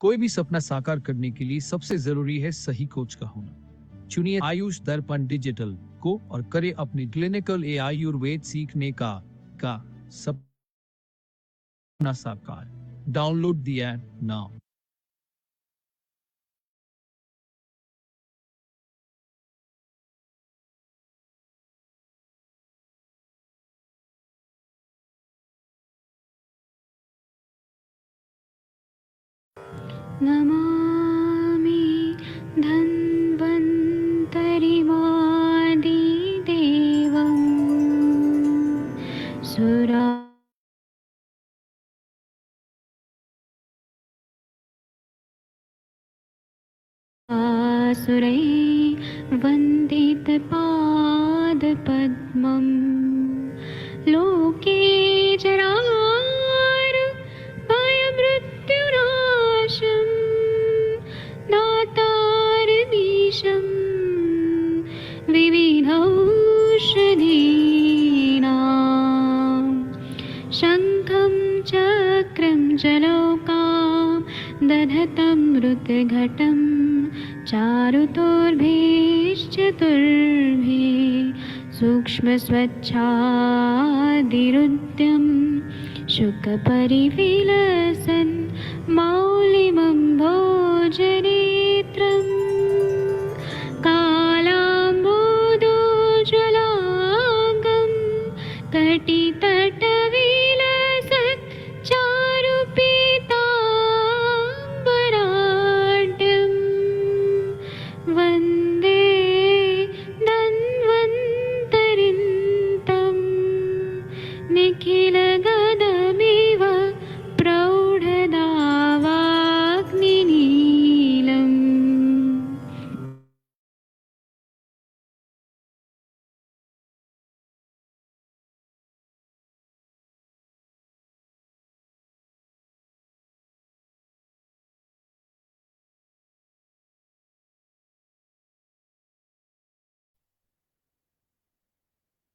कोई भी सपना साकार करने के लिए सबसे जरूरी है सही कोच का होना। चुनिए आयुष दर्पण डिजिटल को और करे अपनी क्लिनिकल आयुर्वेद सीखने का सपना साकार। Download the app now. Namami धन्वन्तरिमादिदेवं सुरासुरैः वन्दितपादपद्मं लोके भयमृत्युनाशं दातारमीशं विविधौषधीनां शङ्खं चक्रं जलौकां दधतं मृतघटं चारुतोर्भिश्चतुर्भिः सूक्ष्मस्वच्छादिरुद्यं शुकपरिविलसन् मौलिमं भोजनेत्रम् कालाम्बोदोज्ज्वलाङ्गं कटितटविलसत् चारुपीताम्बराढ्यं वन्दे धन्वन्तरिन्तं निखिलगदमिव प्रौढदावाग्निनीलम्।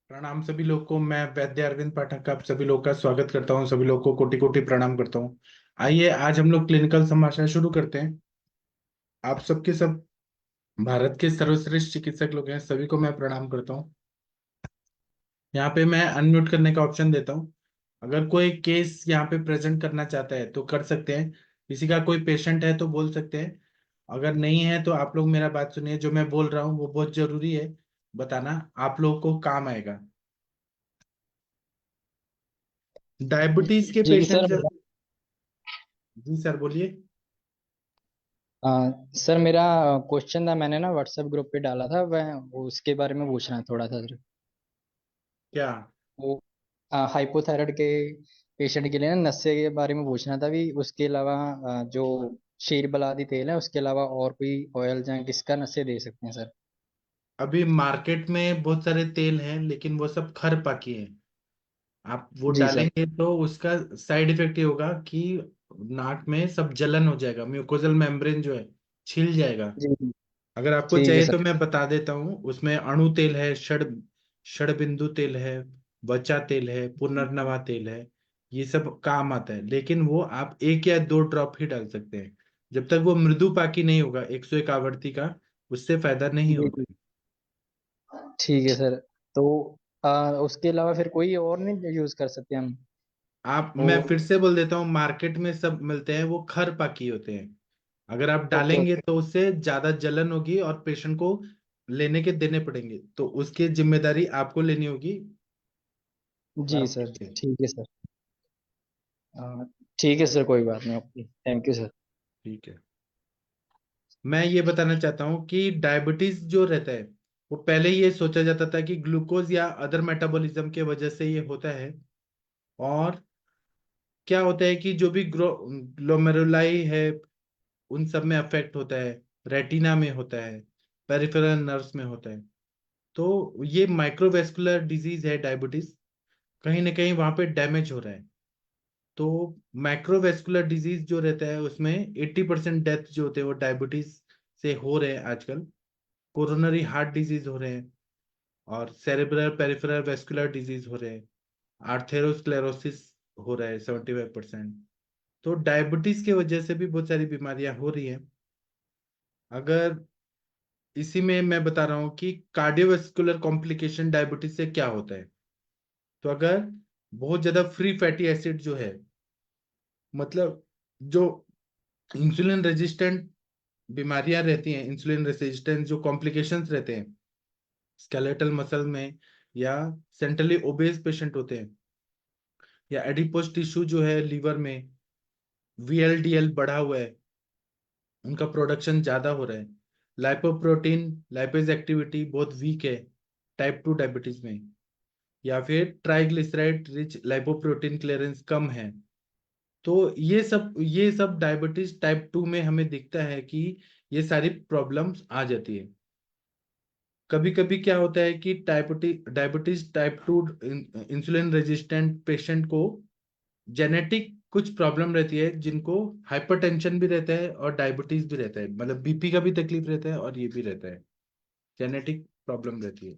प्रणाम सभी लोग को। मैं वैद्य अरविंद पाठक आप सभी लोग का स्वागत करता हूं। सभी लोग को कोटि कोटि प्रणाम करता हूं। आइए आज हम लोग क्लिनिकल संभाषण शुरू करते हैं। आप सबके सब भारत के सर्वश्रेष्ठ चिकित्सक लोग हैं, सभी को मैं प्रणाम करता हूं। यहाँ पे मैं अनम्यूट करने का ऑप्शन देता हूँ। अगर कोई केस यहाँ पे प्रेजेंट करना चाहता है तो कर सकते हैं। किसी का कोई पेशेंट है तो बोल सकते हैं। अगर नहीं है तो आप लोग मेरा बात सुनिए। जो मैं बोल रहा हूँ वो बहुत जरूरी है, बताना आप लोगों को काम आएगा। डायबिटीज के जी पेशेंट सर। जी सर बोलिए। सर मेरा क्वेश्चन था, मैंने ना व्हाट्सएप ग्रुप पे डाला था, वह उसके बारे में पूछना है थोड़ा सा सर। क्या? वो हाइपोथायराइड के पेशेंट के लिए ना नशे के बारे में पूछना था भी। उसके अलावा जो शीर बलादी तेल है उसके अलावा और कोई ऑयल या किसका नशे दे सकते हैं सर? अभी मार्केट में बहुत सारे तेल हैं लेकिन वो सब खर पाकी है। आप वो जी सर। डालेंगे तो उसका साइड इफेक्ट ये होगा कि नाक में सब जलन हो जाएगा, म्यूकोजल मेम्ब्रेन जो है छिल जाएगा। जी जी, अगर आपको ठीक है चाहिए सर। तो मैं बता देता हूँ। उसमें अणु तेल है, षड बिंदु तेल है, वचा तेल है, पुनर्नवा तेल है। ये सब काम आता है लेकिन वो आप 1 या 2 ड्रॉप ही डाल सकते हैं। जब तक वो मृदु पाकी नहीं होगा 101 आवृत्ति का, उससे फायदा नहीं जी होगा। जी, ठीक है सर। तो उसके अलावा फिर कोई और नहीं यूज कर सकते हम? आप, मैं और फिर से बोल देता हूँ, मार्केट में सब मिलते हैं वो खर पाकी होते हैं। अगर आप ओके डालेंगे ओके। तो उससे ज्यादा जलन होगी और पेशेंट को लेने के देने पड़ेंगे, तो उसकी जिम्मेदारी आपको लेनी होगी। जी सर, फार्मेसी से। ठीक है सर। ठीक है सर, कोई बात नहीं। Okay, thank you sir. ठीक है। मैं ये बताना चाहता हूँ कि डायबिटीज जो रहता है वो पहले ये सोचा जाता था कि ग्लूकोज या अदर मेटाबॉलिज्म के वजह से ये होता है। और क्या होता है कि जो भी ग्लोमेरुलाई है उन सब में अफेक्ट होता है, रेटिना में होता है, पेरिफेरल नर्व्स में होता है। तो ये माइक्रोवेस्कुलर डिजीज है डायबिटीज। कहीं ना कहीं वहां पे डैमेज हो रहा है। तो माइक्रोवेस्कुलर डिजीज जो रहता है उसमें 80% डेथ जो होते हैं वो डायबिटीज से हो रहे हैं आजकल। कोरोनरी हार्ट डिजीज हो रहे हैं और सेरेब्रल पेरिफेरल वेस्कुलर डिजीज हो रहे हैं। आर्थेरोस्क्लेरोसिस हो रहा है 75%। तो डायबिटीज की वजह से भी बहुत सारी बीमारियां हो रही हैं। अगर इसी में मैं बता रहा हूँ कि कार्डियोवास्कुलर कॉम्प्लिकेशन डायबिटीज से क्या होता है। तो अगर बहुत ज्यादा फ्री फैटी एसिड जो है, मतलब जो इंसुलिन रेजिस्टेंट बीमारियां रहती हैं, इंसुलिन रेजिस्टेंस जो कॉम्प्लिकेशंस रहते हैं स्केलेटल मसल में, या सेंट्रली ओबेस पेशेंट होते हैं, या एडिपोज टिश्यू जो है लीवर में वीएलडीएल बढ़ा हुआ है, उनका प्रोडक्शन ज्यादा हो रहा है, लाइपोप्रोटीन लाइपेज एक्टिविटी बहुत वीक है टाइप 2 डायबिटीज में, या फिर ट्राइग्लिसराइड रिच लाइपोप्रोटीन क्लियरेंस कम है। तो ये सब डायबिटीज टाइप 2 में हमें दिखता है कि ये सारी प्रॉब्लम्स आ जाती है। कभी कभी क्या होता है कि diabetes type 2 insulin resistant patient को जेनेटिक कुछ प्रॉब्लम रहती है, जिनको हाइपरटेंशन भी रहता है और डायबिटीज भी रहता है, मतलब बीपी का भी तकलीफ रहता है और ये भी रहता है, जेनेटिक प्रॉब्लम रहती है।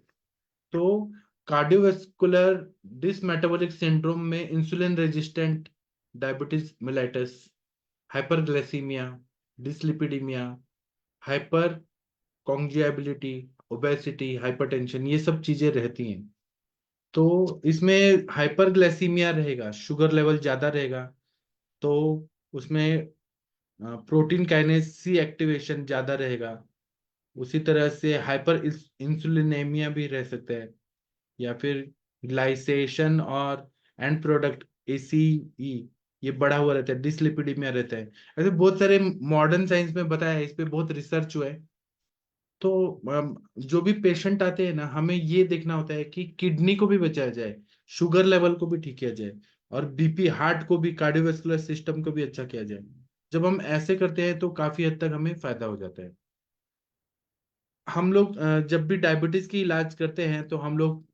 तो कार्डियोवास्कुलर डिसमेटाबॉलिक सिंड्रोम में insulin resistant diabetes mellitus, hyperglycaemia, dyslipidaemia, hyper coagulability, obesity, hypertension, ये सब चीजें रहती हैं। तो इसमें हाइपरग्लाइसीमिया रहेगा, शुगर लेवल ज्यादा रहेगा, तो उसमें प्रोटीन काइनेज सी एक्टिवेशन ज्यादा रहेगा। उसी तरह से हाइपर इंसुलिनेमिया भी रह सकता है, या फिर ग्लाइसेशन और एंड प्रोडक्ट एसीई ये बढ़ा हुआ रहता है, डिसलिपिडीमिया रहता है। ऐसे बहुत सारे मॉडर्न साइंस में बताया है, इस पे बहुत रिसर्च हुआ है। तो जो भी पेशेंट आते हैं ना, हमें ये देखना होता है कि किडनी को भी बचाया जाए, शुगर लेवल को भी ठीक किया जाए, और बीपी हार्ट को भी, कार्डियोवास्कुलर सिस्टम को भी अच्छा किया जाए। जब हम ऐसे करते हैं तो काफी हद तक हमें फायदा हो जाता है। हम लोग जब भी डायबिटीज की इलाज करते हैं तो हम लोग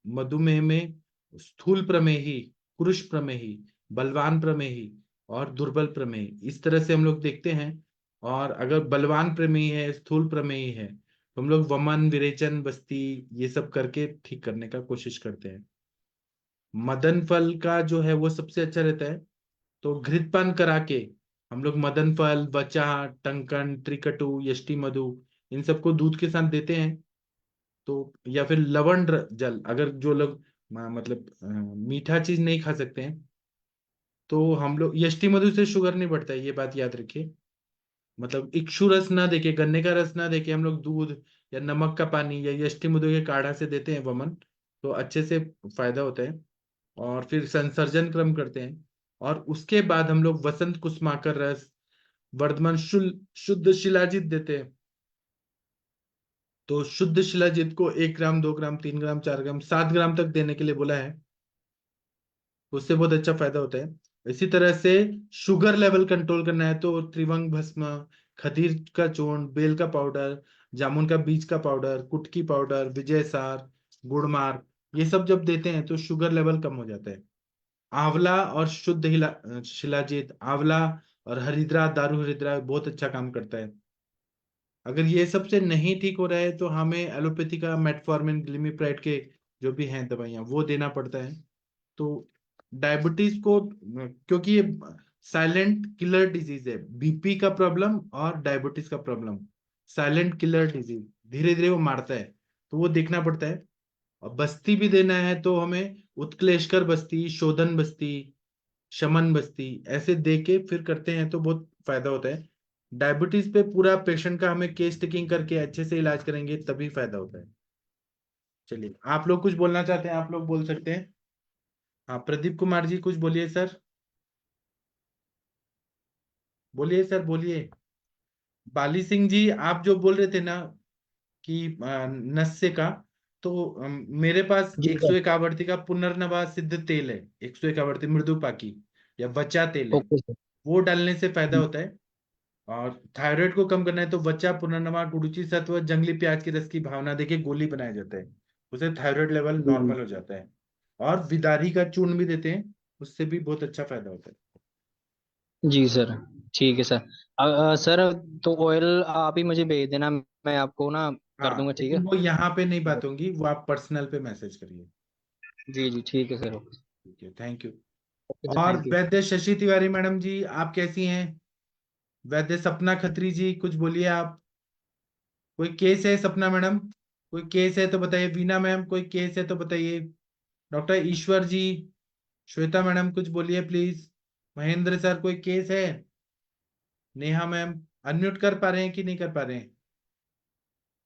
मधुमेह में स्थूल प्रमेही, पुरुष प्रमेही, बलवान प्रमेही और दुर्बल प्रमेही, इस तरह से हम लोग देखते हैं। और अगर बलवान प्रमेही है, स्थूल प्रमेही है, तो हम लोग वमन, विरेचन, बस्ती ये सब करके ठीक करने का कोशिश करते हैं। मदन फल का जो है वो सबसे अच्छा रहता है। तो घृतपान करा के हम लोग मदन फल, बचा, टंकन, त्रिकटु, यष्टि मधु, इन सबको दूध के साथ देते हैं। तो या फिर लवण जल, अगर जो लोग मतलब मीठा चीज नहीं खा सकते हैं, तो हम लोग यष्टि मधु से शुगर नहीं बढ़ता है, ये बात याद रखिए। मतलब इक्षु रस ना देके, गन्ने का रस ना देके हम लोग दूध या नमक का पानी या यष्टि मधु के काढ़ा से देते हैं वमन, तो अच्छे से फायदा होता है। और फिर संसर्जन क्रम करते हैं, और उसके बाद हम लोग वसंत कुसुमाकर रस, वर्धमान शुद्ध शिलाजीत देते हैं। तो शुद्ध शिलाजीत को 1 ग्राम, 2 ग्राम, 3 ग्राम, 4 ग्राम, 7 ग्राम तक देने के लिए बोला है। उससे बहुत अच्छा फायदा होता है। इसी तरह से शुगर लेवल कंट्रोल करना है तो त्रिभंग भस्म, खतीर का चूर्ण, बेल का पाउडर, जामुन का बीज का पाउडर, कुटकी पाउडर, विजय सार, गुड़मार्ग, ये सब जब देते हैं तो शुगर लेवल कम हो जाता है। आंवला और शुद्ध शिलाजीत, आंवला और हरिद्रा, दारू हरिद्रा बहुत अच्छा काम करता है। अगर ये सबसे नहीं ठीक हो रहा है तो हमें एलोपैथी का मेटफॉर्मिन, ग्लिमिप्राइड के जो भी हैं दवाइयाँ वो देना पड़ता है। तो डायबिटीज को, क्योंकि ये साइलेंट किलर डिजीज है, बीपी का प्रॉब्लम और डायबिटीज का प्रॉब्लम साइलेंट किलर डिजीज, धीरे धीरे वो मारता है, तो वो देखना पड़ता है। और बस्ती भी देना है तो हमें उत्क्लेशकर बस्ती, शोधन बस्ती, शमन बस्ती ऐसे दे के फिर करते हैं तो बहुत फायदा होता है। डायबिटीज पे पूरा पेशेंट का हमें केस टेकिंग करके अच्छे से इलाज करेंगे तभी फायदा होता है। चलिए, आप लोग कुछ बोलना चाहते हैं, आप लोग बोल सकते हैं। हाँ, प्रदीप कुमार जी कुछ बोलिए सर, बोलिए सर, बोलिए। बाली सिंह जी, आप जो बोल रहे थे ना कि नस्से का, तो मेरे पास जी सर। 101 आवर्ती का पुनर्नवा सिद्ध तेल है, 101 आवर्ती मृदुपाकी या वचा तेल है, ओके सर। वो डालने से फायदा होता है। और थायराइड को कम करना है तो वचा, पुनर्नवा, गुड़ुचि सत्व, जंगली प्याज के रस की भावना देके गोली बनाया जाता है, उससे थायराइड लेवल जी नॉर्मल हो जाता है। और विदारी का चूर्ण भी देते हैं, उससे भी बहुत अच्छा फायदा होता है। जी सर। ठीक है सर। सर तो ऑयल आप ही मुझे भेज देना, मैं आपको ना कर हाँ, दूंगा, ठीक लेकिन है। वो यहाँ पे नहीं बात होंगी, वो आप पर्सनल पे मैसेज करिए। जी जी ठीक है सर। ठीक है, थैंक यू। ओके सर, और thank you. Vaidya Shashi Tiwari madam जी, आप कैसी हैं? वैद्य सपना खत्री जी, कुछ बोलिए आप। कोई केस है सपना मैडम? कोई केस है तो बताइए। वीना मैम, कोई केस है तो बताइए। डॉक्टर ईश्वर जी, श्वेता मैडम, कुछ बोलिए प्लीज। महेंद्र सर, कोई केस है? नेहा मैम, अनम्यूट कर पा रहे हैं कि नहीं कर पा रहे हैं?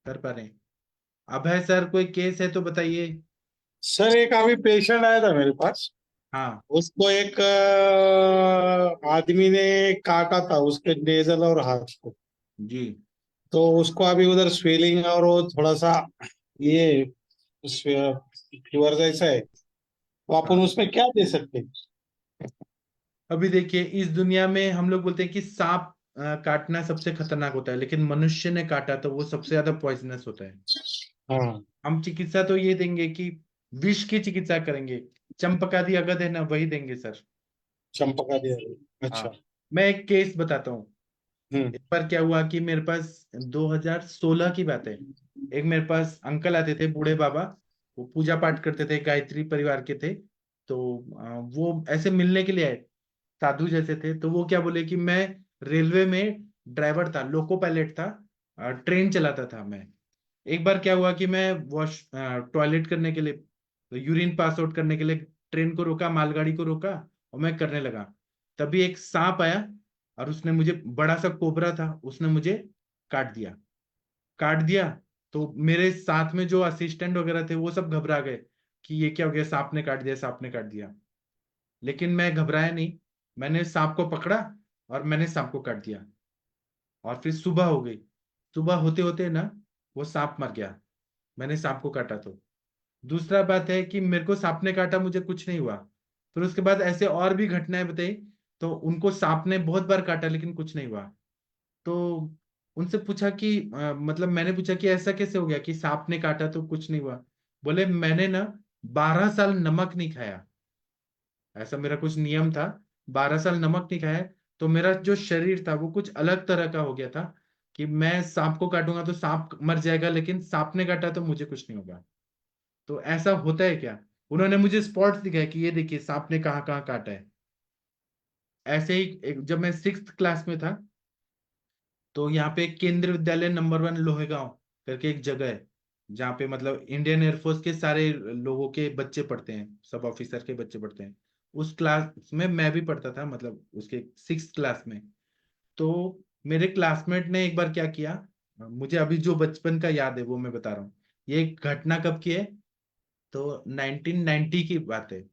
कर पा रहे हैं। अभय सर, कोई केस है तो बताइए। सर एक अभी पेशेंट आया था मेरे पास। हाँ उसको एक आदमी ने काटा था उसके नेजल और हाथ को। जी। तो उसको अभी उधर स्वेलिंग और वो थोड़ा सा ये फीवर जैसा है, तो अपन हाँ, उसमें क्या दे सकते हैं? अभी देखिए, इस दुनिया में हम लोग बोलते हैं कि सांप काटना सबसे खतरनाक होता है, लेकिन मनुष्य ने काटा तो वो सबसे ज्यादा पॉइजनस होता है। हाँ, हम चिकित्सा तो ये देंगे कि विष की चिकित्सा करेंगे। चंपकादि अगद है ना, वही देंगे सर। चंपका दिया। हाँ, अच्छा। मैं एक केस बताता हूँ। हम्म। एक बार क्या हुआ कि मेरे पास 2016 की बात है। एक मेरे पास अंकल आते थे, बूढ़े बाबा। वो पूजा पाठ करते थे, गायत्री परिवार के थे। तो वो ऐसे मिलने के लिए आए, साधु जैसे थे। तो वो क्या बोले कि मैं रेलवे में ड्राइवर था, लोको पायलट था, ट्रेन चलाता था मैं। एक बार क्या हुआ कि मैं वॉश टॉयलेट करने के लिए, यूरिन पास आउट करने के लिए ट्रेन को रोका, मालगाड़ी को रोका, और मैं करने लगा। तभी एक सांप आया और उसने मुझे, बड़ा सा कोबरा था, उसने मुझे काट दिया। काट दिया तो मेरे साथ में जो असिस्टेंट वगैरह थे वो सब घबरा गए कि ये क्या हो गया, सांप ने काट दिया, सांप ने काट दिया। लेकिन मैं घबराया नहीं। मैंने सांप को पकड़ा और मैंने सांप को काट दिया। और फिर सुबह हो गई। सुबह होते होते ना वो सांप मर गया। मैंने सांप को काटा तो। दूसरा बात है कि मेरे को सांप ने काटा, मुझे कुछ नहीं हुआ। फिर उसके बाद ऐसे और भी घटनाएं बताई। तो उनको सांप ने बहुत बार काटा लेकिन कुछ नहीं हुआ। तो उनसे पूछा कि मतलब मैंने पूछा कि ऐसा कैसे हो गया कि सांप ने काटा तो कुछ नहीं हुआ। बोले मैंने ना 12 साल नमक नहीं खाया। ऐसा मेरा कुछ नियम था। 12 साल नमक नहीं खाया। तो मेरा जो शरीर था वो कुछ अलग तरह का हो गया था कि मैं सांप को काटूंगा तो सांप मर जाएगा, लेकिन सांप ने काटा तो मुझे कुछ नहीं होगा। तो ऐसा होता है क्या? उन्होंने मुझे स्पॉट्स दिखाए कि ये देखिए सांप ने कहाँ कहाँ काटा है। ऐसे ही जब मैं 6th क्लास में था, तो यहाँ पे केंद्रीय विद्यालय नंबर 1 लोहेगांव करके एक जगह है, जहाँ पे मतलब इंडियन एयरफोर्स के सारे लोगों के बच्चे पढ़ते हैं, सब ऑफिसर के बच्चे पढ़ते हैं। उस क्लास में मैं भी पढ़ता था, मतलब उसके 6th क्लास में। तो मेरे क्लासमेट ने एक बार क्या किया, मुझे अभी जो बचपन का याद है वो मैं बता रहा हूँ। ये एक घटना कब की है, तो 1990 की बात है।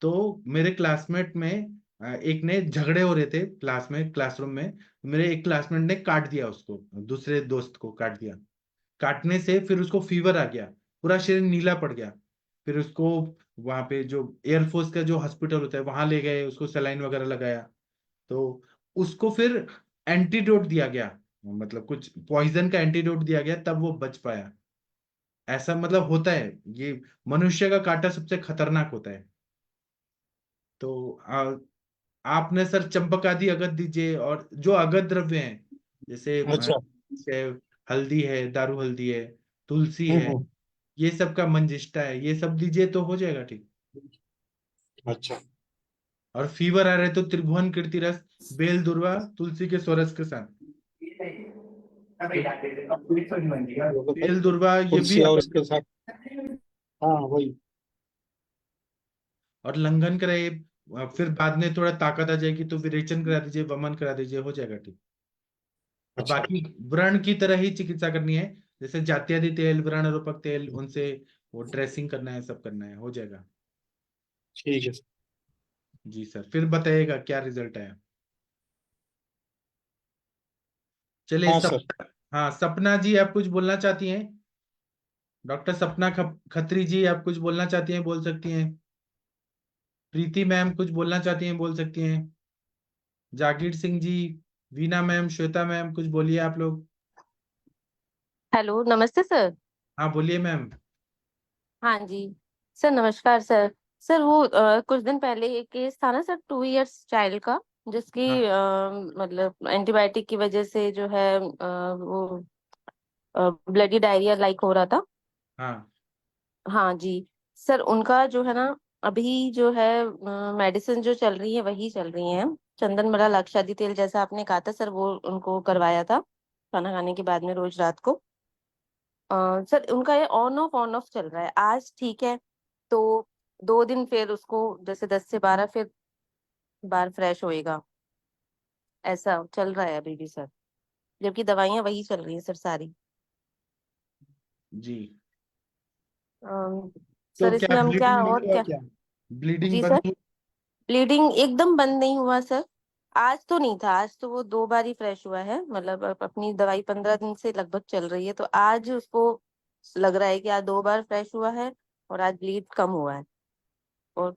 तो मेरे क्लासमेट में एक ने झगड़े हो रहे थे क्लास में, क्लासरूम में। मेरे एक क्लासमेट ने काट दिया उसको, दूसरे दोस्त को काट दिया। काटने से फिर उसको फीवर आ गया, पूरा शरीर नीला पड़ गया। फिर उसको वहां पे जो एयरफोर्स का जो हॉस्पिटल होता है वहां ले गए, उसको सलाइन वगैरह लगाया। तो उसको फिर एंटीडोट दिया गया, मतलब कुछ पॉइजन का एंटीडोट दिया गया, तब वो बच पाया। ऐसा मतलब होता है ये। मनुष्य का काटा सबसे खतरनाक होता है। तो आपने सर चंपकादि अगद दीजिए, और जो अगद द्रव्य हैं, जैसे अच्छा। है, हल्दी है, दारू हल्दी है, तुलसी हम्म, है, ये सब का मंजिष्ठा है, ये सब दीजिए तो हो जाएगा ठीक। अच्छा। और फीवर आ रहा है तो त्रिभुवन कीर्ति रस, बेल दुर्वा, तुलसी के स्वरस के साथ। बेल दुर्वा ये भी कुर्सी और अगद। उसके साथ। हाँ वही। और लंघन कराइए। फिर बाद में थोड़ा ताकत आ जाएगी तो विरेचन करा दीजिए, वमन करा दीजिए, हो जाएगा ठीक। और अच्छा। बाकी व्रण की तरह ही चिकित्सा करनी है, जैसे जात्यादि तेल, व्रण रोपक तेल, उनसे वो ड्रेसिंग करना है, सब करना है, हो जाएगा। ठीक है सर। जी सर, फिर बताइएगा क्या रिजल्ट आया। चलिए हाँ सब। सर। हाँ, सपना जी, आप कुछ बोलना चाहती हैं? डॉक्टर सपना खत्री जी, आप कुछ बोलना चाहती हैं, बोल सकती हैं। प्रीति मैम कुछ बोलना चाहती हैं, बोल सकती हैं। जागीर सिंह जी, वीना मैम, श्वेता मैम, कुछ बोलिए आप लोग। हेलो, नमस्ते सर। हाँ बोलिए मैम। हाँ जी सर, नमस्कार सर। सर वो कुछ दिन पहले एक केस था ना सर, 2 इयर्स चाइल्ड का, जिसकी हाँ मतलब एंटीबायोटिक की वजह से जो है वो ब्लडी डायरिया लाइक हो रहा था। हाँ हाँ जी सर, उनका जो है ना अभी जो है मेडिसिन जो चल रही है वही चल रही है। चंदन बड़ा लाक्षादी तेल जैसा आपने कहा था सर, वो उनको करवाया था खाना खाने के बाद में रोज रात को। सर उनका ये ऑन ऑफ चल रहा है। आज ठीक है तो 2 दिन फिर उसको जैसे 10 से 12 फिर बार फ्रेश होएगा, ऐसा चल रहा है अभी भी सर, जबकि दवाइयां वही चल रही है सर सारी। जी। अम, तो सर क्या इसमें हम क्या ब्लीडिंग नहीं और हुआ क्या। क्या? ब्लीडिंग जी बंद सर, ब्लीडिंग एकदम बंद नहीं हुआ सर। आज तो नहीं था, आज तो वो 2 बार ही फ्रेश हुआ है, मतलब अपनी दवाई 15 दिन से लगभग चल रही है, तो आज उसको लग रहा है कि आज 2 बार फ्रेश हुआ है और आज ब्लीड कम हुआ है। और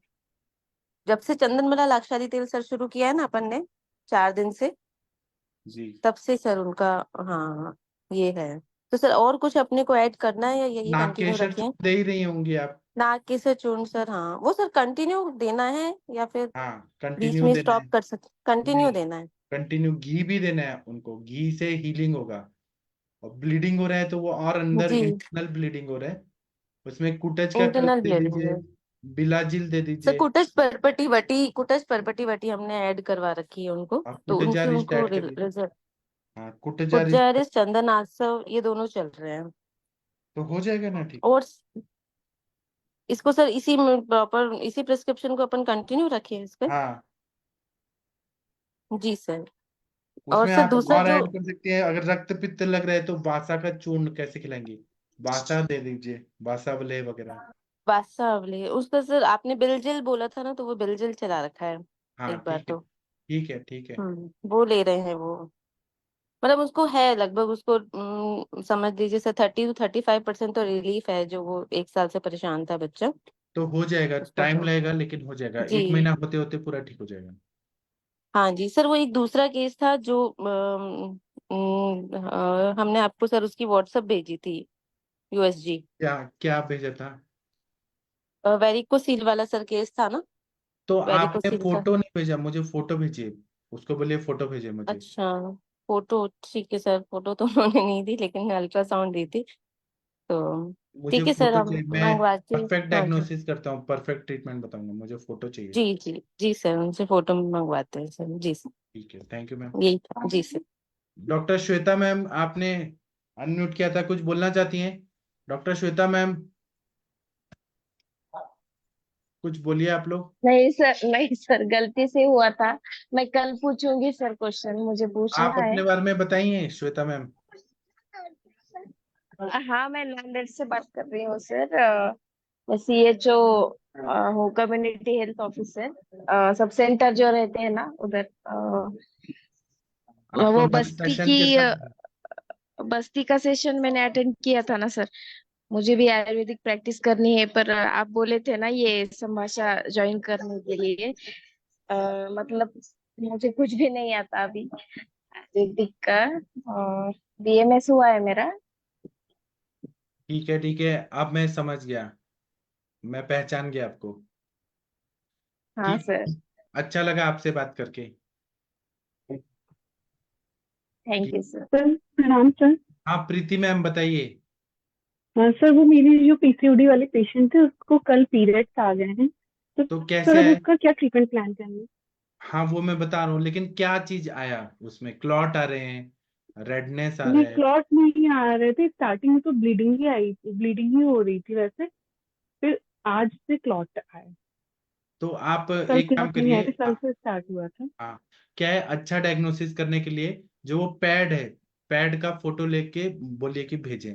जब से चंदनमला लाक्षादी तेल सर शुरू किया है ना अपन ने 4 दिन से, जी। तब से सर उनका, हाँ ये है। तो सर और कुछ अपने को ऐड करना है या यही कंटिन्यू नागकेशर रखें? दे ही रही होंगी आप? नाक के से चूर्ण सर, हाँ वो सर कंटिन्यू देना है या फिर हाँ, बीच कंटिन्यू में देना स्टॉप है। कर सकते? कंटिन्यू नहीं, देना है। कंटिन्यू घी भी देना है उनको, घी से हीलिंग होगा। और ब्लीडिंग हो रहा है तो वो और अंदर जी, इंटरनल ब्लीडिंग हो रहा है, उसमें कुटच का कलर इंटरनल दे ब्लीडिंग दीजिए, है बिलाजिल दे सर। दीजिए। कुटच परपटी वटी हमने ऐड करवा रखी है उनको, आप तो उनसे कुटजारिस्ट उनको ऐड करिए। रिजल्ट। हाँ, कुटजारिस्ट। कुटजारिस, चंदन आसव, ये दोनों चल रहे हैं। तो हो जाएगा ना ठीक? और इसको सर इसी में प्रॉपर इसी प्रिस्क्रिप्शन को अपन कंटिन्यू रखें इस पे? हाँ, जी सर। और उसमें सर आप दूसरा और जो ऐड कर सकते हैं, अगर रक्त पित्त लग रहा है तो बासा का चूर्ण कैसे खिलाएंगे? बासा दे दीजिए, बासा वलय वगैरह। बासावले, उसका सर आपने बिलजिल बोला था ना, तो वो बिलजिल चला रखा है हाँ एक बार ठीक है, तो। ठीक है, ठीक है। वो ले रहे हैं वो, मतलब उसको है लगभग उसको समझ लीजिए सर 30 to 35% तो रिलीफ है, जो वो 1 साल से परेशान था बच्चा तो हो जाएगा, उसको टाइम तो। लगेगा लेकिन हो जाएगा, जी 1 महीना होते होते पूरा ठीक हो जाएगा। हाँ जी सर, वो एक दूसरा केस था जो हमने आपको सर उसकी व्हाट्सएप भेजी थी, यूएसजी क्या क्या भेजा था? वेरिकोसील वाला सर केस था ना, तो आपने वेरिकोसील का। फोटो नहीं भेजा मुझे, फोटो भेजिए, उसको बोलिए फोटो भेजिए मुझे। अच्छा, फोटो ठीक है सर, फोटो तो उन्होंने नहीं दी लेकिन अल्ट्रासाउंड दी थी, तो मुझे ठीक है सर फोटो हम चाहिए, मैं मंगवाते। परफेक्ट हाँ जी, डायग्नोसिस करता हूँ, परफेक्ट ट्रीटमेंट बताऊंगा, मुझे फोटो चाहिए। जी जी जी सर, उनसे फोटो मंगवाते हैं सर। जी सर, ठीक है, थैंक यू मैम। यही था जी सर। डॉक्टर श्वेता मैम, आपने अनम्यूट किया था, कुछ बोलना चाहती हैं? डॉक्टर श्वेता मैम, कुछ बोलिए आप लोग। नहीं सर, नहीं सर, गलती से हुआ था। मैं कल पूछूंगी सर, क्वेश्चन मुझे आप पूछना है। अपने बारे में बताइए श्वेता मैम। हाँ, मैं नांदेड़ से बात कर रही हूँ सर। मैं CHO हूँ, community health officer. Sub centre जो रहते हैं ना उधर, आप वो हमारे बस्ती सेशन की के साथ। बस्ती का सेशन मैंने अटेंड किया था ना सर। मुझे भी आयुर्वेदिक प्रैक्टिस करनी है, पर आप बोले थे ना ये संभाषा ज्वाइन करने के लिए। मतलब मुझे कुछ भी नहीं आता अभी आयुर्वेदिक का, और BMS हुआ है मेरा। ठीक है, ठीक है, अब मैं समझ गया, मैं पहचान गया आपको। हाँ ठीक। सर। अच्छा लगा आपसे बात करके। थैंक ठीक। You sir. सर प्रणाम सर। हाँ, प्रीति मैम बताइए। हाँ सर, वो मेरी जो PCOD वाले पेशेंट थे उसको कल पीरियड्स आ गए हैं, तो तो सर कैसे अब है? उसका क्या ट्रीटमेंट प्लान करेंगे? हाँ, वो मैं बता रहा हूँ, लेकिन क्या चीज आया उसमें? क्लॉट आ रहे हैं, रेडनेस आ नहीं, रहा है? क्लॉट नहीं आ रहे थे स्टार्टिंग में, तो ब्लीडिंग ही आई थी, ब्लीडिंग ही हो रही थी वैसे। फिर आज से क्लॉट आए। तो आप कल एक काम क्लॉट नहीं करिए। आए थे, कल से स्टार्ट हुआ था। हाँ, क्या है, अच्छा डायग्नोसिस करने के लिए जो वो पैड है, पैड का फोटो लेके बोलिए कि भेजें।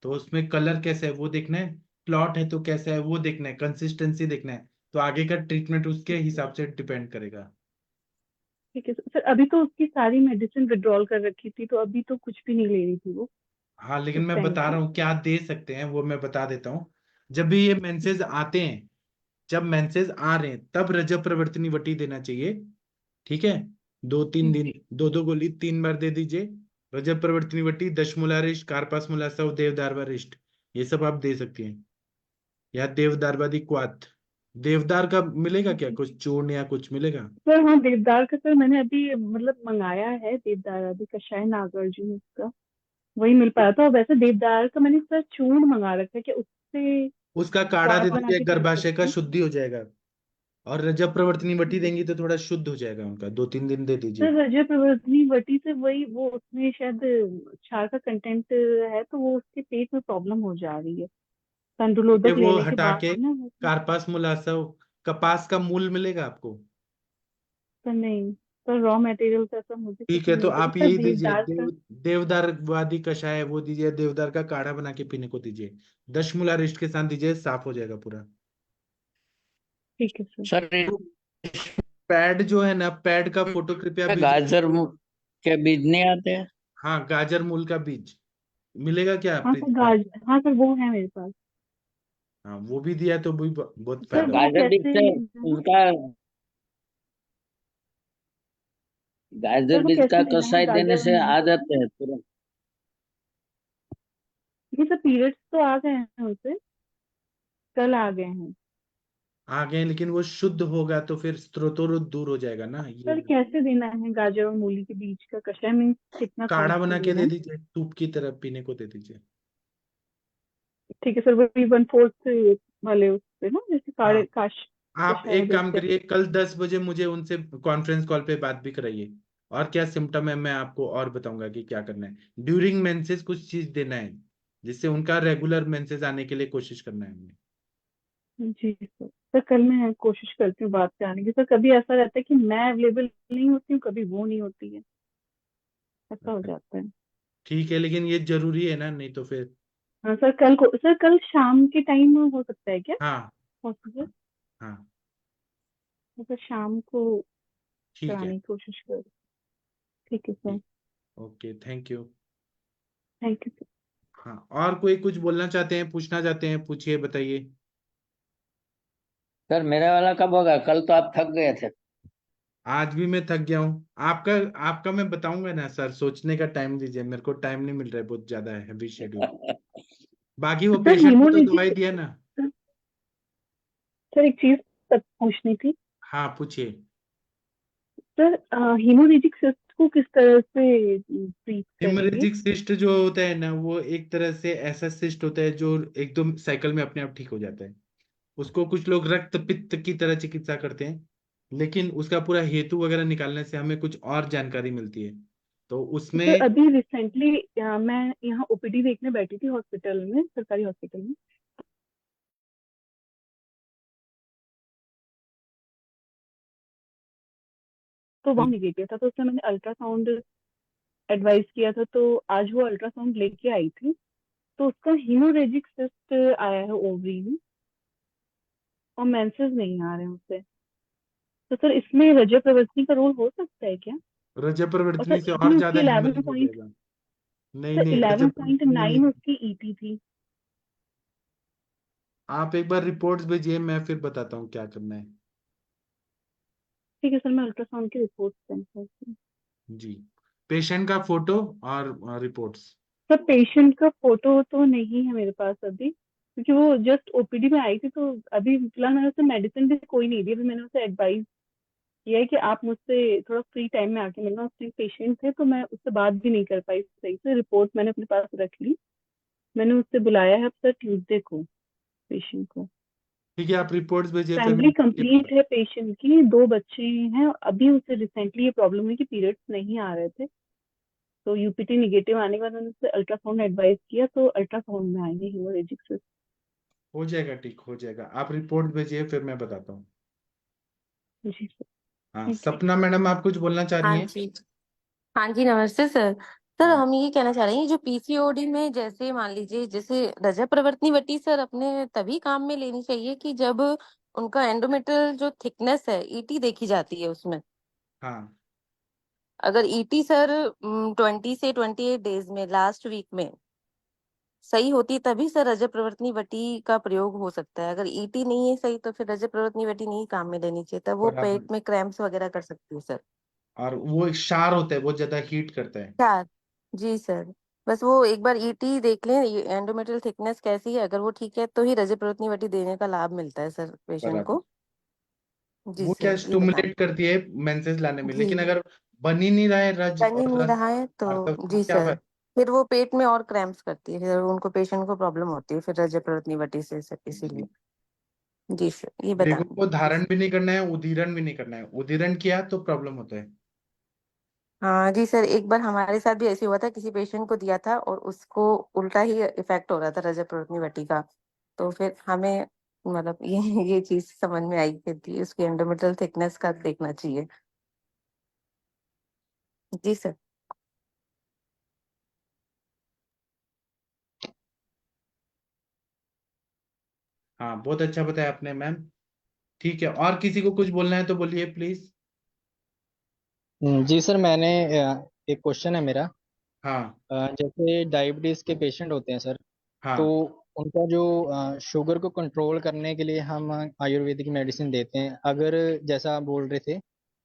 तो उसमें कलर कैसा है वो देखना है, क्लॉट है तो कैसा है वो देखना है, कंसिस्टेंसी देखना है, तो आगे का ट्रीटमेंट उसके हिसाब से डिपेंड करेगा। ठीक है सर। अभी तो उसकी सारी मेडिसिन विड्रॉल कर रखी थी, तो अभी तो कुछ भी नहीं ले रही थी वो हाँ, लेकिन उस मैं टाइम बता पे। रहा हूँ क्या दे सकते हैं, वो मैं बता देता हूँ। जब भी ये मेंसेस आते हैं, जब मेंसेस आ रहे हैं तब रजब प्रवर्तनी वटी देना चाहिए। ठीक है, 2-3 दिन, जी। 2-2 गोली 3 बार दे दीजिए। रजब प्रवर्तनी वटी, दशमूलारिष्ट, कार्पासमूलासव, देवदारवारिष्ट, ये सब आप दे सकती हैं। या देवदारवादी क्वाथ, देवदार का मिलेगा क्या, कुछ चूर्ण या कुछ मिलेगा? सर हाँ, देवदार का सर मैंने अभी मतलब मंगाया है, देवदार अभी कषाय नागार्जुन उसका वही मिल पाया था। और वैसे देवदार का मैंने सर चूर्ण मंगा रखा है, कि उससे उसका काढ़ा काढ़ा दे बना दीजिए, के पी गर्भाशय सकते का हैं। शुद्धि हो जाएगा। और जब प्रवर्तनी वटी देंगी तो थोड़ा शुद्ध हो जाएगा उनका, 2-3 दिन दे दीजिए। सर रजत प्रवर्तनी वटी से वही वो उसमें शायद क्षार का कंटेंट है, तो वो उसके पेट में प्रॉब्लम हो जा रही है ठीक है, तंदुलोदक वो लेने के हटा बाद के भी ना वो। कार्पास मुलासा, कपास का मूल मिलेगा आपको। सर नहीं सर, रॉ मटेरियल का सर मुझे कुछ ठीक है, नहीं तो मिल आप सकता सर, यही दीजिए, देवदार का। देवदार वादी कषाय है वो दीजिए, देवदार का काढ़ा बना के पीने को दीजिए। 10 मूला रिष्ट के साथ दीजिए, साफ हो जाएगा पूरा। ठीक है सर। सर तो पैड जो है ना, पैड का फोटो कृपया इसमें भेजिए। के बीज नहीं आते हैं? हाँ, गाजर मूल का बीज मिलेगा क्या हाँ आपके सर पास? हाँ सर वो है मेरे पास। हाँ, वो भी दिया तो भी बहुत सर फायदा वो होगा। गाजर बीज कैसे से देना? उसका सर गाजर वो बीज का कैसे देना है कषाय देने गाजर और से मूली आ का? जाते हैं तुरंत। ये सर पीरियड्स तो आ गए हैं उनसे, कल आ गए हैं। आ गए, लेकिन वो शुद्ध होगा तो फिर स्त्रोतोरुद दूर हो जाएगा ना ये। सर कैसे देना है गाजर और मूली के बीज का कषाय में? कितना काढ़ा बना क्वांटिटी के देना दे है? दीजिए, सूप की तरह पीने को दे दीजिए। ठीक है सर, वही 1/4 वाले उससे ना, जैसे काढ़े हाँ, काश आप कषाय एक काम देते हैं। करिए, कल 10 बजे मुझे उनसे कॉन्फ्रेंस कॉल पे बात भी कराइए। और क्या सिम्टम है मैं आपको और बताऊंगा कि क्या करना है। ड्यूरिंग मेंसेस कुछ चीज देना है, जिससे उनका रेगुलर मेंसेस आने के लिए कोशिश करना है हमें। जी सर। सर कल मैं कोशिश करती हूँ बात कराने की। सर कभी ऐसा रहता है कि मैं अवेलेबल नहीं होती हूँ, कभी वो नहीं होती है, ऐसा हो जाता है। ठीक है, लेकिन ये जरूरी है ना, नहीं तो फिर। हाँ सर, सर कल शाम के टाइम हो सकता है क्या हाँ। पॉसिबल? हाँ, मतलब शाम को ठीक है। कराने की कोशिश कर। ठीक है sir. Okay, thank you. Thank you sir. हाँ, और कोई कुछ बोलना चाहते हैं, पूछना चाहते हैं, पूछिए, बताइए। सर मेरा वाला कब होगा? कल तो आप थक गए थे। आज भी मैं थक गया हूँ। आपका आपका मैं बताऊंगा ना सर, सोचने का टाइम दीजिए, मेरे को टाइम नहीं मिल रहा है, बहुत ज्यादा है हैवी शेड्यूल। बाकी वो सर पेशेंट को तो दवाई हीमोरेजिक दिया ना। सर एक चीज तक पूछनी थी। हाँ, पूछिए। सर हीमोरेजिक सिस्ट को किस तरह से ट्रीट करेंगे? हेमरेजिक सिस्ट जो होता है ना, वो एक तरह से ऐसा सिस्ट होता है जो एकदम साइकिल में अपने आप ठीक हो जाता है। उसको कुछ लोग रक्त पित्त की तरह चिकित्सा करते हैं, लेकिन उसका पूरा हेतु वगैरह निकालने से हमें कुछ और जानकारी मिलती है। तो सर उसमें अभी रिसेंटली मैं यहाँ ओपीडी देखने बैठी थी हॉस्पिटल में, सरकारी हॉस्पिटल में। तो वहाँ निगेटिव था, तो उसमें मैंने अल्ट्रासाउंड एडवाइस किया था, तो आज वो अल्ट्रासाउंड लेके आई थी, तो उसका हीमोरेजिक सिस्ट आया है ओवरी में, और मेंसेस नहीं आ रहे हैं उससे। तो सर इसमें रजत प्रवृत्ति का रोल हो सकता है क्या? रजत और प्रवर्तनी सर से ईटी और उसकी ज्यादा इलेवन हेमरेज हो पॉइंट जाएगा। नहीं सर नहीं, इलेवन रजत पॉइंट प्रवर्तनी में नाइन नहीं। उसकी ईटी थी। आप एक बार रिपोर्ट्स भेजिए, मैं फिर बताता हूँ क्या करना है। ठीक है सर, मैं अल्ट्रासाउंड की रिपोर्ट सेंड करती हूँ। जी, पेशेंट का फोटो और रिपोर्ट्स। सर पेशेंट का फोटो तो नहीं है मेरे पास अभी, क्योंकि वो जस्ट ओपीडी में आई थी, तो अभी फिलहाल मैंने उसे मेडिसिन भी कोई नहीं दी। अभी मैंने उसे एडवाइस किया है कि आप मुझसे थोड़ा फ्री टाइम में आके मिलना। उस टाइम पेशेंट थे, तो मैं उससे बात भी नहीं कर पाई सही से। रिपोर्ट मैंने अपने पास रख ली। मैंने उससे बुलाया है अब सर ट्यूसडे को पेशेंट को। ठीक है, आप रिपोर्ट्स भेजिए, फिर फैमिली मैं। कंप्लीट है पेशेंट की, 2 बच्चे हैं। अभी उसे रिसेंटली ये प्रॉब्लम हुई कि पीरियड्स नहीं आ रहे थे, तो यूपीटी निगेटिव आने के बाद मैंने उसे अल्ट्रासाउंड एडवाइस किया, तो अल्ट्रासाउंड में आएंगे हीमोरेजिक सिस्ट। हो जाएगा, ठीक हो जाएगा, आप रिपोर्ट भेजिए, फिर मैं बताता हूँ। जी सर। हाँ, थैंक यू। सपना मैडम, आप कुछ बोलना चाह रही हाँ हैं? जी। हाँ जी, नमस्ते सर। सर हाँ। हम ये कहना चाह रहे हैं, जो पीसीओडी में जैसे मान लीजिए, जैसे रजत प्रवर्तनी वटी सर अपने तभी काम में लेनी चाहिए कि जब उनका एंडोमेट्रियल जो थिकनेस है, ईटी देखी जाती है उसमें। हाँ, अगर ईटी सर 20 से 28 डेज में, लास्ट वीक में सही होती, तभी सर रजत प्रवर्तनी वटी का प्रयोग हो सकता है। अगर ईटी नहीं है सही, तो फिर रजत प्रवर्तनी वटी नहीं काम में लेनी चाहिए, तब वो बराबर। पेट में क्रैम्प्स वगैरह कर सकती है सर। और वो एक क्षार होता है, बहुत ज्यादा हीट करता है। चार। जी सर। बस वो एक बार ईटी देख लें, एंडोमेट्रियल थिकनेस कैसी है, अगर वो ठीक है तो ही रजत प्रवर्तनी वटी देने का लाभ मिलता है सर पेशेंट बराबर। को। जी वो क्या सर, ये बता। स्टिमुलेट करती है मेंसेस लाने में, जी। लेकिन अगर बन ही नहीं रहा है रज बन ही और नहीं रक्त, रहा है तो तो जी क्या सर, फायदा? फिर वो पेट में और क्रैम्प्स करती है, फिर उनको पेशेंट को प्रॉब्लम होती है फिर रजप्रतनिवटी से सर, इसीलिए। जी सर, ये बता बेगम को धारण भी नहीं करना है, उदीरण भी नहीं करना है। उदीरण किया तो प्रॉब्लम होता है। हाँ जी सर, एक बार हमारे साथ भी ऐसे हुआ था, किसी पेशेंट को दिया था और उसको उल्टा ही इफेक्ट हो रहा था रजप्रतनिवटी का। तो फिर हमें मतलब ये चीज समझ में आई कि उसकी एंडोमेट्रियल थिकनेस का देखना चाहिए। जी सर। हाँ, बहुत अच्छा बताया आपने मैम। ठीक है, और किसी को कुछ बोलना है तो बोलिए प्लीज। जी सर, मैंने एक क्वेश्चन है मेरा। हाँ जैसे डायबिटीज के पेशेंट होते हैं सर, तो हाँ। उनका जो शुगर को कंट्रोल करने के लिए हम आयुर्वेदिक मेडिसिन देते हैं, अगर जैसा आप बोल रहे थे,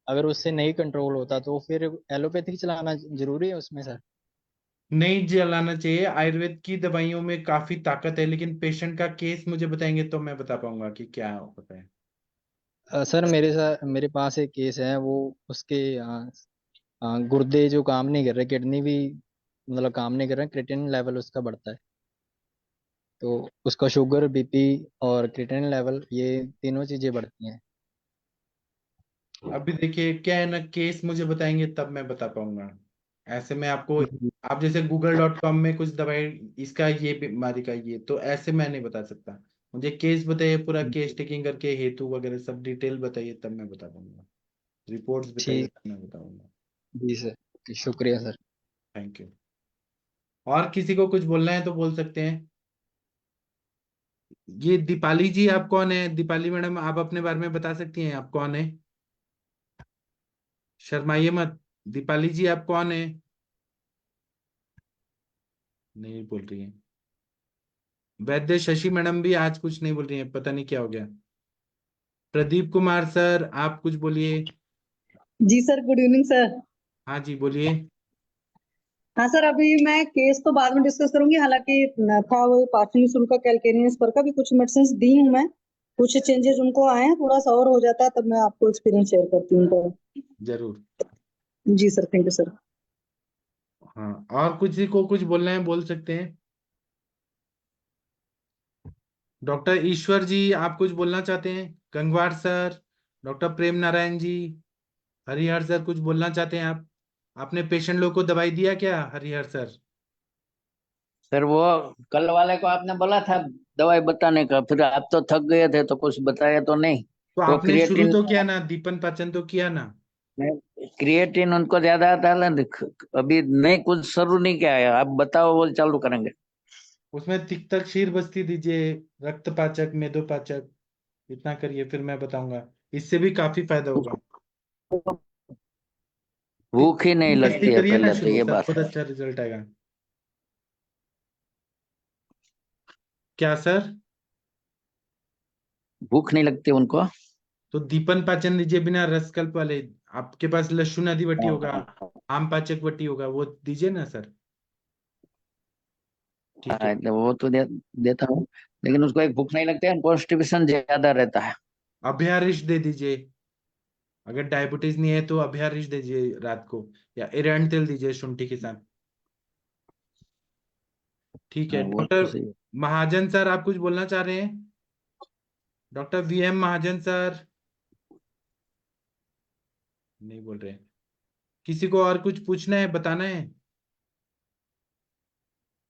अगर उससे नहीं कंट्रोल होता तो फिर एलोपैथिक चलाना जरूरी है उसमें सर? नहीं जलाना चाहिए, आयुर्वेद की दवाइयों में काफी ताकत है, लेकिन पेशेंट का केस मुझे बताएंगे तो मैं बता पाऊंगा कि क्या होता है। सर मेरे पास एक केस है, वो उसके गुर्दे जो काम नहीं कर रहे, किडनी भी मतलब काम नहीं कर रहा, क्रिएटिनिन लेवल उसका बढ़ता है। तो उसका शुगर, बीपी और क्रिएटिनिन लेवल, ये तीनों चीजें बढ़ती हैं। अभी देखिए क्या है ना, केस मुझे बताएंगे तब मैं बता पाऊंगा। ऐसे में आपको, जी आप जैसे google.com में कुछ दवाई, इसका ये बीमारी का ये, तो ऐसे मैं नहीं बता सकता। मुझे केस बताइए, पूरा केस टेकिंग करके हेतु वगैरह सब डिटेल बताइए तब मैं बता पाऊंगा। रिपोर्ट्स बताइए ठीक। तब मैं बताऊंगा। जी सर, शुक्रिया सर। Thank you. और किसी को कुछ बोलना है तो बोल सकते हैं। ये दीपाली जी, आप कौन है? दीपाली मैडम, आप अपने बारे में बता सकती हैं, आप कौन है? शर्माइए मत। दीपाली जी, आप कौन है? नहीं बोल रही है। वैद्य शशि मैडम भी आज कुछ नहीं बोल रही है, पता नहीं क्या हो गया। प्रदीप कुमार सर, आप कुछ बोलिए। जी सर, गुड इवनिंग सर। हाँ जी, बोलिए। हाँ सर, अभी मैं केस तो बाद में डिस्कस करूंगी, हालांकि न था वो पार्थिव शुल्क कैलकेनियस पर का भी कुछ मेडिसिन दी हूँ मैं। कुछ चेंजेस उनको आए हैं, थोड़ा सा और हो जाता है तब मैं आपको एक्सपीरियंस शेयर करती हूँ उनका। जरूर। जी सर, थैंक यू सर। हाँ, और किसी को कुछ बोलना है बोल सकते हैं। डॉक्टर ईश्वर जी, आप कुछ बोलना चाहते हैं? गंगवार सर, डॉक्टर प्रेम नारायण जी, हरिहर सर, कुछ बोलना चाहते हैं आप? आपने पेशेंट लोग को दवाई दिया क्या हरिहर सर? सर वो कल वाले को आपने बोला था दवाई बताने का, फिर आप तो थक गए थे तो कुछ बताया तो नहीं। तो वो आपने शुरू क्रिएटिन, तो किया ना, दीपन पाचन तो किया ना। क्रिएटिन उनको ज्यादा आता है ना, अभी नहीं कुछ शुरू नहीं किया है, आप बताओ वो चालू करेंगे। उसमें तिक्तक क्षीर बस्ती दीजिए, रक्त पाचक, मेदोपाचक, इतना करिए, फिर मैं बताऊंगा। इससे भी काफी फायदा होगा। भूख ही नहीं बस्ती लगती है करिए ना पहले तो, शुरू, ये तब बात बहुत है। अच्छा रिजल्ट आएगा। क्या सर? भूख नहीं लगती उनको। तो दीपन पाचन दीजिए बिना रसकल्प वाले। आपके पास लहसुन अधिवटी होगा, आम पाचक वटी होगा, वो दीजिए ना सर। ठीक है। हाँ, तो वो तो देता हूँ, लेकिन उसको एक भूख नहीं लगती है, कॉन्स्टिपेशन ज्यादा रहता है। अभ्यारिश दे दीजिए। अगर डायबिटीज नहीं है तो अभ्यारिश दीजिए रात को, या एरंड तेल दीजिए शुंठी के साथ। ठीक है। हाँ, वो तो डॉक्टर सही है। महाजन सर, आप कुछ बोलना चाह रहे हैं? डॉक्टर वीएम महाजन सर, नहीं बोल रहे। किसी को और कुछ पूछना है, बताना है?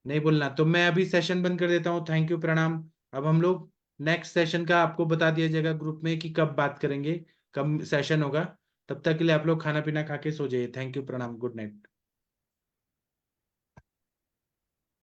नहीं बोलना, तो मैं अभी सेशन बंद कर देता हूँ। थैंक यू, प्रणाम। अब हम लोग नेक्स्ट सेशन का आपको बता दिया जाएगा ग्रुप में कि कब बात करेंगे, कब सेशन होगा। तब तक के लिए आप लोग खाना पीना खा के सो जाइए। थैंक यू, प्रणाम, गुड नाइट।